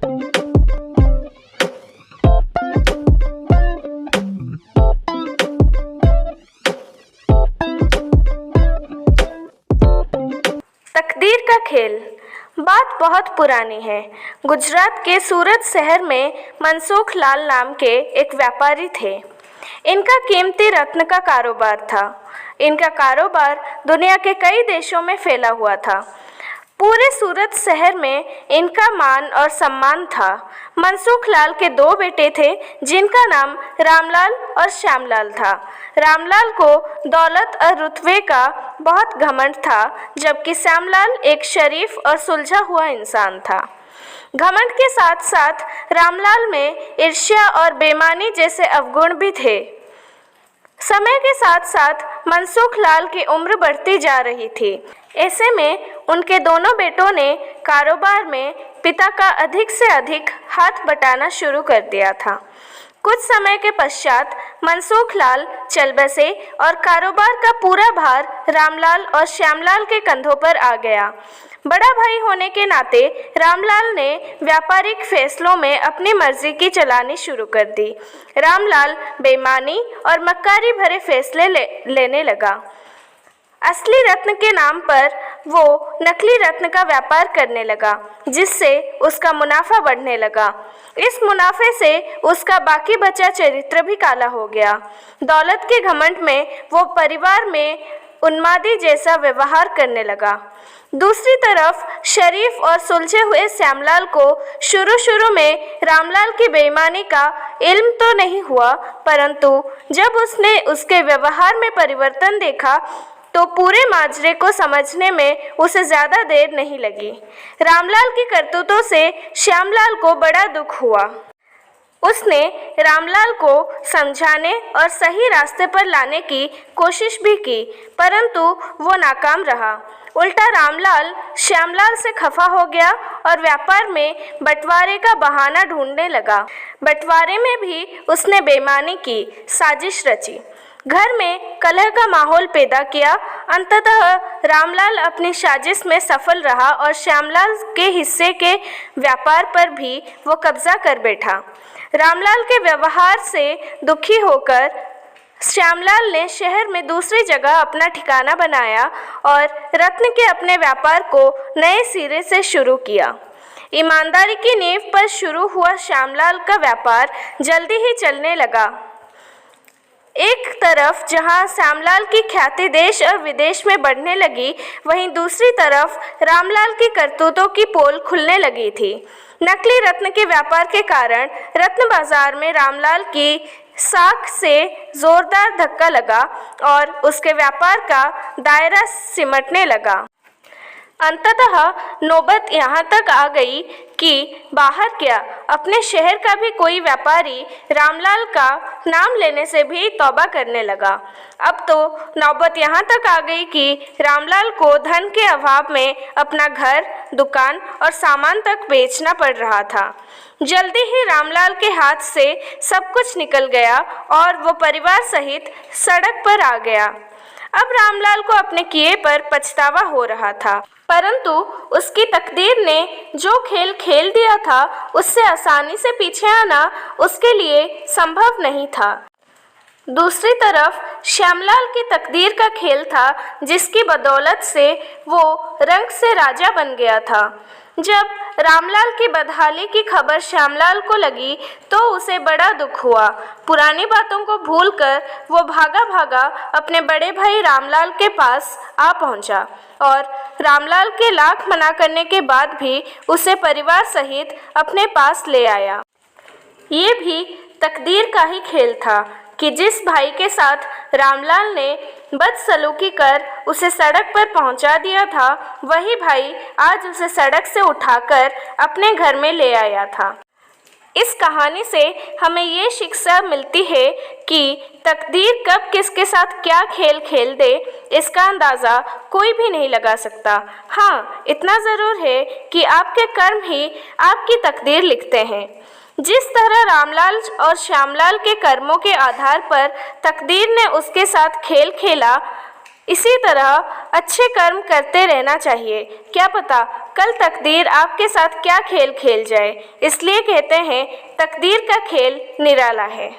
तकदीर का खेल। बात बहुत पुरानी है। गुजरात के सूरत शहर में मनसुख लाल नाम के एक व्यापारी थे। इनका कीमती रत्न का कारोबार था। इनका कारोबार दुनिया के कई देशों में फैला हुआ था। पूरे सूरत शहर में इनका मान और सम्मान था। मनसुख लाल के दो बेटे थे जिनका नाम रामलाल और श्यामलाल था। रामलाल को दौलत और रुतबे का बहुत घमंड था, जबकि श्यामलाल एक शरीफ और सुलझा हुआ इंसान था। घमंड के साथ साथ रामलाल में ईर्ष्या और बेईमानी जैसे अवगुण भी थे। समय के साथ साथ मनसुख लाल की उम्र बढ़ती जा रही थी। ऐसे में उनके दोनों बेटों ने कारोबार में पिता का अधिक से अधिक हाथ बटाना शुरू कर दिया था। कुछ समय के पश्चात मनसुख लाल चल बसे और कारोबार का पूरा भार रामलाल और श्यामलाल के कंधों पर आ गया। बड़ा भाई होने के नाते रामलाल ने व्यापारिक फैसलों में अपनी मर्जी की चलानी शुरू कर दी। रामलाल बेईमानी और मक्कारी भरे फैसले लेने लगा। असली रत्न के नाम पर वो नकली रत्न का व्यापार करने लगा, जिससे उसका मुनाफा बढ़ने लगा। इस मुनाफे से उसका बाकी बचा चरित्र भी काला हो गया। दौलत के घमंड में वो परिवार में उन्मादी जैसा व्यवहार करने लगा। दूसरी तरफ शरीफ और सुलझे हुए श्यामलाल को शुरू में रामलाल की बेईमानी का इल्म तो नहीं हुआ, परंतु जब उसने उसके व्यवहार में परिवर्तन देखा तो पूरे माजरे को समझने में उसे ज़्यादा देर नहीं लगी। रामलाल की करतूतों से श्यामलाल को बड़ा दुख हुआ। उसने रामलाल को समझाने और सही रास्ते पर लाने की कोशिश भी की, परंतु वो नाकाम रहा। उल्टा रामलाल श्यामलाल से खफा हो गया और व्यापार में बंटवारे का बहाना ढूंढने लगा। बंटवारे में भी उसने बेईमानी की, साजिश रची, घर में कलह का माहौल पैदा किया। अंततः रामलाल अपनी साजिश में सफल रहा और श्यामलाल के हिस्से के व्यापार पर भी वो कब्जा कर बैठा। रामलाल के व्यवहार से दुखी होकर श्यामलाल ने शहर में दूसरी जगह अपना ठिकाना बनाया और रत्न के अपने व्यापार को नए सिरे से शुरू किया। ईमानदारी की नींव पर शुरू हुआ श्यामलाल का व्यापार जल्दी ही चलने लगा। एक तरफ जहां श्यामलाल की ख्याति देश और विदेश में बढ़ने लगी, वहीं दूसरी तरफ रामलाल की करतूतों की पोल खुलने लगी थी। नकली रत्न के व्यापार के कारण रत्न बाजार में रामलाल की साख से जोरदार धक्का लगा और उसके व्यापार का दायरा सिमटने लगा। अंततः नौबत यहाँ तक आ गई कि बाहर क्या, अपने शहर का भी कोई व्यापारी रामलाल का नाम लेने से भी तौबा करने लगा। अब तो नौबत यहाँ तक आ गई कि रामलाल को धन के अभाव में अपना घर, दुकान और सामान तक बेचना पड़ रहा था। जल्दी ही रामलाल के हाथ से सब कुछ निकल गया और वो परिवार सहित सड़क पर आ गया। अब रामलाल को अपने किए पर पछतावा हो रहा था, परंतु उसकी तकदीर ने जो खेल खेल दिया था उससे आसानी से पीछे आना उसके लिए संभव नहीं था। दूसरी तरफ श्यामलाल की तकदीर का खेल था, जिसकी बदौलत से वो रंग से राजा बन गया था। जब रामलाल की बदहाली की खबर श्यामलाल को लगी तो उसे बड़ा दुख हुआ। पुरानी बातों को भूलकर वो भागा भागा अपने बड़े भाई रामलाल के पास आ पहुंचा और रामलाल के लाख मना करने के बाद भी उसे परिवार सहित अपने पास ले आया। ये भी तकदीर का ही खेल था कि जिस भाई के साथ रामलाल ने बदसलूकी कर उसे सड़क पर पहुंचा दिया था, वही भाई आज उसे सड़क से उठाकर अपने घर में ले आया था। इस कहानी से हमें ये शिक्षा मिलती है कि तकदीर कब किसके साथ क्या खेल खेल दे, इसका अंदाज़ा कोई भी नहीं लगा सकता। हाँ, इतना ज़रूर है कि आपके कर्म ही आपकी तकदीर लिखते हैं। जिस तरह रामलाल और श्यामलाल के कर्मों के आधार पर तकदीर ने उसके साथ खेल खेला, इसी तरह अच्छे कर्म करते रहना चाहिए। क्या पता कल तकदीर आपके साथ क्या खेल खेल जाए। इसलिए कहते हैं तकदीर का खेल निराला है।